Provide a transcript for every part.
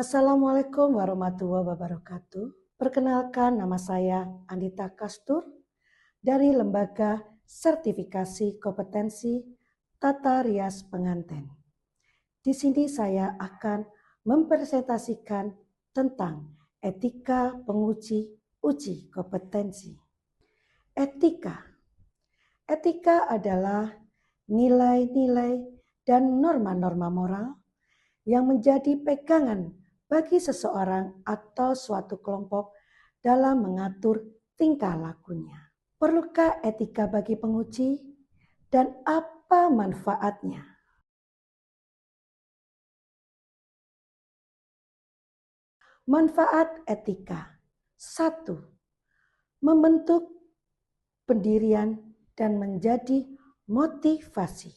Assalamualaikum warahmatullahi wabarakatuh. Perkenalkan, nama saya Andita Kastur dari Lembaga Sertifikasi Kompetensi Tata Rias Pengantin. Di sini saya akan mempresentasikan tentang etika penguji uji kompetensi. Etika adalah nilai-nilai dan norma-norma moral yang menjadi pegangan bagi seseorang atau suatu kelompok dalam mengatur tingkah lakunya. Perlukah etika bagi penguji dan apa manfaatnya? Manfaat etika. 1. Membentuk pendirian dan menjadi motivasi.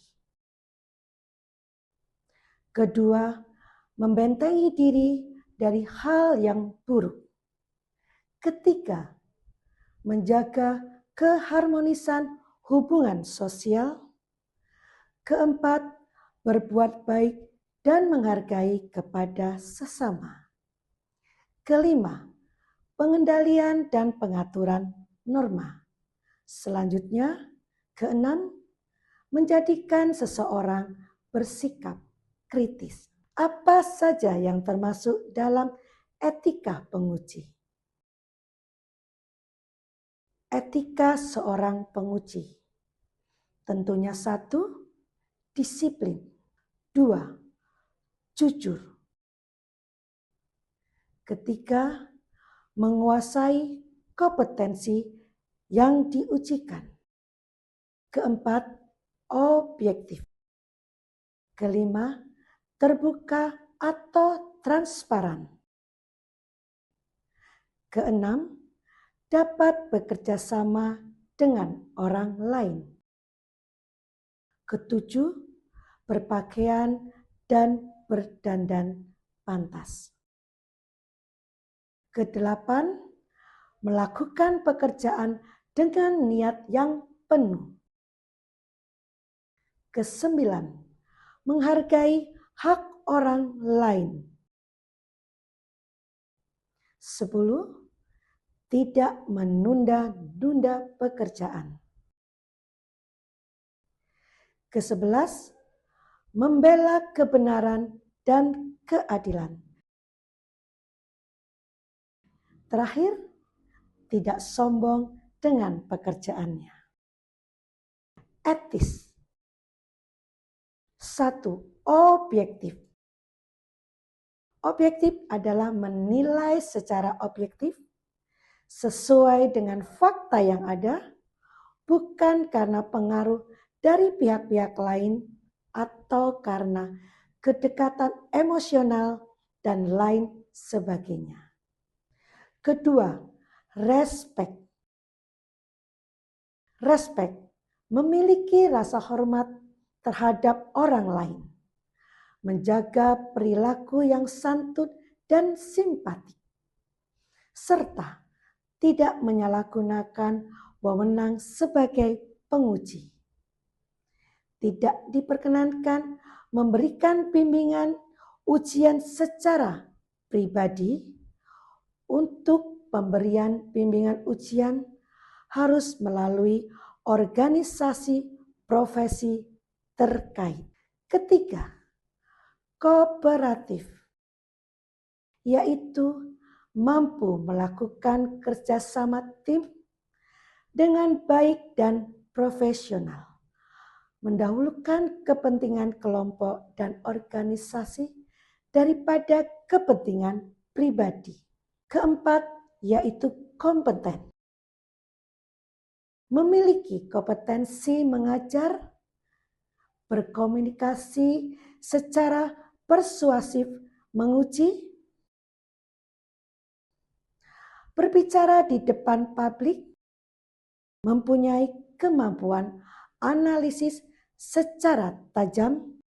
Kedua, membentengi diri dari hal yang buruk. Ketiga, menjaga keharmonisan hubungan sosial. Keempat, berbuat baik dan menghargai kepada sesama. Kelima, pengendalian dan pengaturan norma. Selanjutnya, keenam, menjadikan seseorang bersikap kritis. Apa saja yang termasuk dalam etika penguji? Etika seorang penguji. Tentunya 1, disiplin. 2, jujur. Ketiga, menguasai kompetensi yang diujikan. Keempat, objektif. Kelima, terbuka atau transparan. Keenam, dapat bekerja sama dengan orang lain. Ketujuh, berpakaian dan berdandan pantas. Kedelapan, melakukan pekerjaan dengan niat yang penuh. Kesembilan, menghargai hak orang lain. 10, tidak menunda-nunda pekerjaan. Ke-11, membela kebenaran dan keadilan. Terakhir, tidak sombong dengan pekerjaannya. Etis. 1, objektif. Objektif adalah menilai secara objektif sesuai dengan fakta yang ada, bukan karena pengaruh dari pihak-pihak lain atau karena kedekatan emosional dan lain sebagainya. Kedua, respect. Respect memiliki rasa hormat terhadap orang lain, menjaga perilaku yang santun dan simpatik, serta tidak menyalahgunakan wewenang sebagai penguji. Tidak diperkenankan memberikan bimbingan ujian secara pribadi. Untuk pemberian bimbingan ujian harus melalui organisasi profesi terkait. Ketiga, kooperatif, yaitu mampu melakukan kerjasama tim dengan baik dan profesional, mendahulukan kepentingan kelompok dan organisasi daripada kepentingan pribadi. Keempat, yaitu kompeten. Memiliki kompetensi mengajar, berkomunikasi secara persuasif, menguji, berbicara di depan publik, mempunyai kemampuan analisis secara tajam,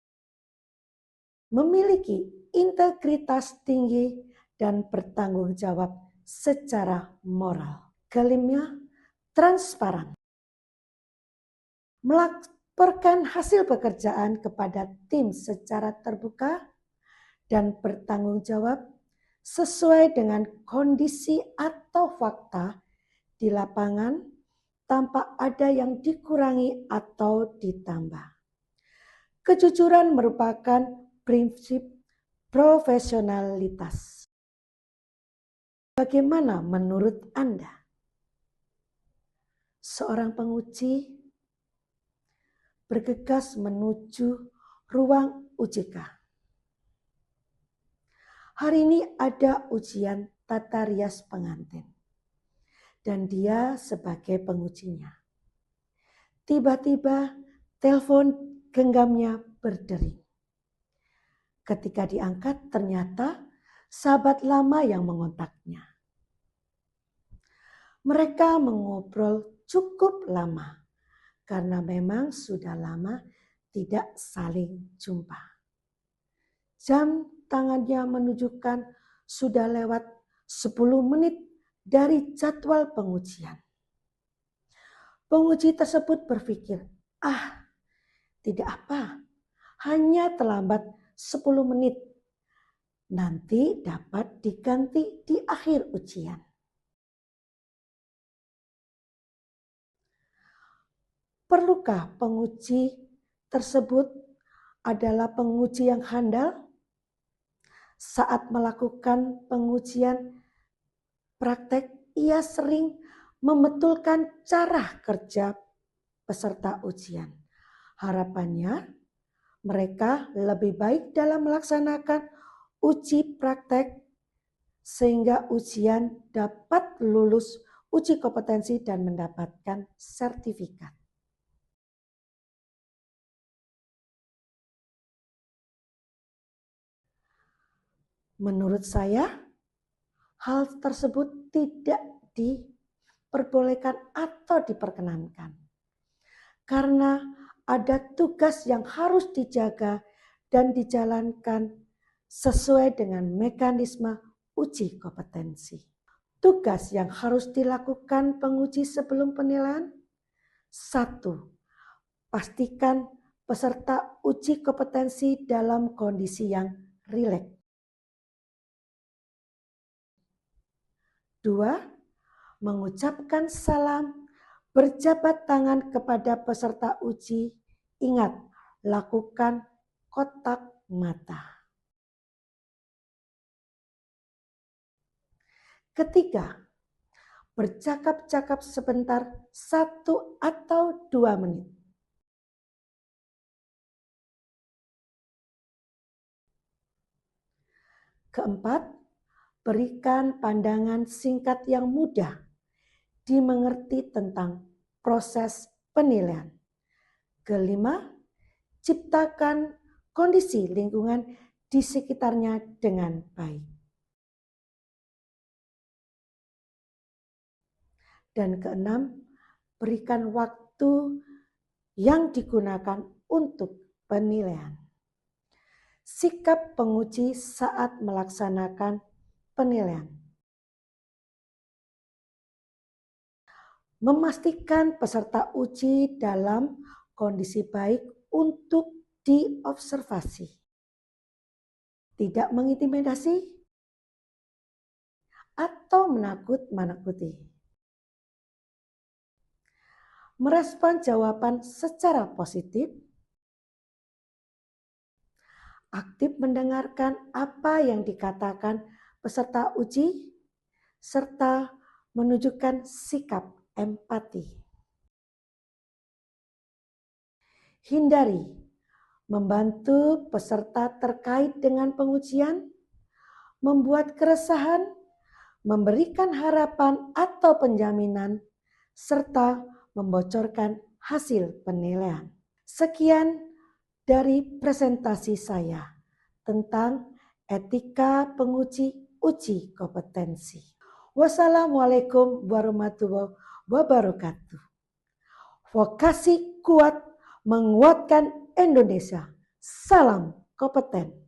memiliki integritas tinggi, dan bertanggung jawab secara moral. Kelima, transparan. Melaporkan hasil pekerjaan kepada tim secara terbuka dan bertanggung jawab sesuai dengan kondisi atau fakta di lapangan tanpa ada yang dikurangi atau ditambah. Kejujuran merupakan prinsip profesionalitas. Bagaimana menurut Anda? Seorang penguji bergegas menuju ruang UJK. Hari ini ada ujian tata rias pengantin dan dia sebagai pengujinya. Tiba-tiba telepon genggamnya berdering. Ketika diangkat ternyata sahabat lama yang mengontaknya. Mereka mengobrol cukup lama karena memang sudah lama tidak saling jumpa. Jam tangannya menunjukkan sudah lewat 10 menit dari jadwal pengujian. Penguji tersebut berpikir, tidak apa, hanya terlambat 10 menit. Nanti dapat diganti di akhir ujian. Perlukah penguji tersebut adalah penguji yang handal? Saat melakukan pengujian praktek, ia sering membetulkan cara kerja peserta ujian. Harapannya, mereka lebih baik dalam melaksanakan uji praktek sehingga ujian dapat lulus uji kompetensi dan mendapatkan sertifikat. Menurut saya, hal tersebut tidak diperbolehkan atau diperkenankan. Karena ada tugas yang harus dijaga dan dijalankan sesuai dengan mekanisme uji kompetensi. Tugas yang harus dilakukan penguji sebelum penilaian. 1. Pastikan peserta uji kompetensi dalam kondisi yang rileks. 2. Mengucapkan salam, berjabat tangan kepada peserta uji. Ingat, lakukan kontak mata. Ketiga, bercakap-cakap sebentar 1 atau 2 menit. Keempat, berikan pandangan singkat yang mudah dimengerti tentang proses penilaian. Kelima, ciptakan kondisi lingkungan di sekitarnya dengan baik. Dan keenam, berikan waktu yang digunakan untuk penilaian. Sikap penguji saat melaksanakan penilaian. Memastikan peserta uji dalam kondisi baik untuk diobservasi. Tidak mengintimidasi atau menakut-nakuti. Merespon jawaban secara positif. Aktif mendengarkan apa yang dikatakan peserta uji, serta menunjukkan sikap empati. Hindari membantu peserta terkait dengan pengujian, membuat keresahan, memberikan harapan atau penjaminan, serta membocorkan hasil penilaian. Sekian dari presentasi saya tentang etika penguji uji kompetensi. Wassalamualaikum warahmatullahi wabarakatuh. Vokasi kuat menguatkan Indonesia. Salam kompeten.